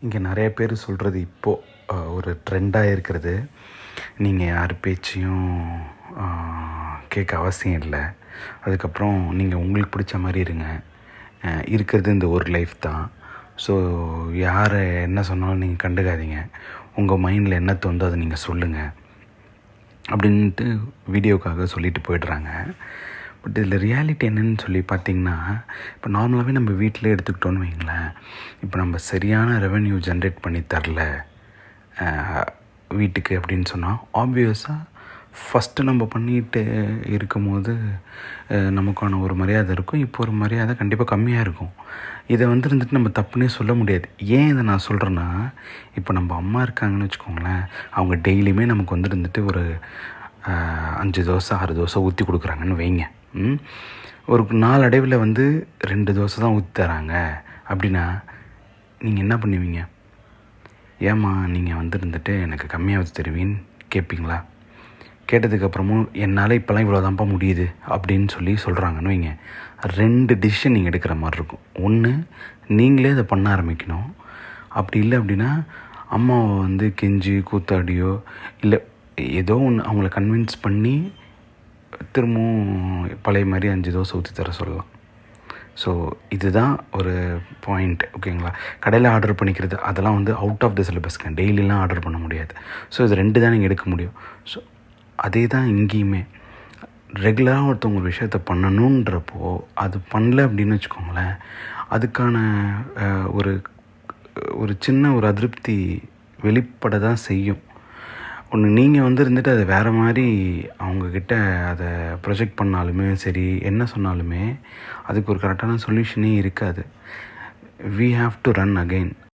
இங்கே நிறைய பேர் சொல்கிறது இப்போது ஒரு ட்ரெண்டாக இருக்கிறது, நீங்கள் யார் பேச்சையும் கேட்க அவசியம் இல்லை, அதுக்கப்புறம் நீங்கள் உங்களுக்கு பிடிச்ச மாதிரி இருங்க, இருக்கிறது இந்த ஒரு லைஃப் தான். ஸோ யார் என்ன சொன்னாலும் நீங்கள் கண்டுக்காதீங்க, உங்கள் மைண்டில் என்ன தோணுதோ அதை நீங்கள் சொல்லுங்கள் அப்படின்ட்டு வீடியோக்காக சொல்லிட்டு போயிடுறாங்க. பட் இதில் ரியாலிட்டி என்னன்னு சொல்லி பார்த்திங்கன்னா, இப்போ நார்மலாகவே நம்ம வீட்டிலே எடுத்துக்கிட்டோன்னு வைங்களேன், இப்போ நம்ம சரியான ரெவென்யூ ஜென்ரேட் பண்ணி தரல வீட்டுக்கு அப்படின்னு சொன்னால், ஆப்வியஸாக ஃபஸ்ட்டு நம்ம பண்ணிகிட்டு இருக்கும்போது நமக்கான ஒரு மரியாதை இருக்கும், இப்போ ஒரு மரியாதை கண்டிப்பாக கம்மியாக இருக்கும். இதை இருந்துட்டு நம்ம தப்புன்னே சொல்ல முடியாது. ஏன் இதை நான் சொல்கிறேன்னா, இப்போ நம்ம அம்மா இருக்காங்கன்னு வச்சுக்கோங்களேன், அவங்க டெய்லியுமே நமக்கு இருந்துட்டு ஒரு 5 தோசை 6 தோசை ஊற்றி கொடுக்குறாங்கன்னு வைங்க. ஒரு நாளடைவில் 2 தோசை தான் ஊற்றி தராங்க அப்படின்னா நீங்கள் என்ன பண்ணுவீங்க? ஏம்மா நீங்கள் இருந்துட்டு எனக்கு கம்மியாக ஊற்றி தருவீன்னு கேட்பீங்களா? கேட்டதுக்கப்புறமும் என்னால் இப்போலாம் இவ்வளோ தான்ப்பா முடியுது அப்படின்னு சொல்லி சொல்கிறாங்கன்னு வைங்க, 2 டிசிஷன் நீங்கள் எடுக்கிற மாதிரி இருக்கும். ஒன்று, நீங்களே அதை பண்ண ஆரம்பிக்கணும். அப்படி இல்லை அப்படின்னா அம்மாவை கெஞ்சி கூத்தாடியோ இல்லை ஏதோ ஒன்று அவங்கள கன்வின்ஸ் பண்ணி திரும்பவும் பழைய மாதிரி 5 தோசை ஊற்றி தர சொல்லலாம். ஸோ இதுதான் ஒரு பாயிண்ட், ஓகேங்களா? கடையில் ஆர்டர் பண்ணிக்கிறது அதெல்லாம் அவுட் ஆஃப் த சிலபஸ்க்கு, டெய்லிலாம் ஆர்டர் பண்ண முடியாது. ஸோ இது 2 தான் நீங்கள் எடுக்க முடியும். ஸோ அதே தான் இங்கேயுமே, ரெகுலராக ஒருத்தவங்க ஒரு விஷயத்த பண்ணணுன்றப்போ அது பண்ணல அப்படின்னு வச்சுக்கோங்களேன், அதுக்கான ஒரு சின்ன ஒரு அதிருப்தி வெளிப்பட தான் செய்யும். ஒன்று நீங்கள் இருந்துட்டு அதை வேறு மாதிரி அவங்கக்கிட்ட அதை ப்ரொஜெக்ட் பண்ணாலுமே சரி, என்ன சொன்னாலுமே அதுக்கு ஒரு கரெக்டான சொல்யூஷனே இருக்காது. We have to run again.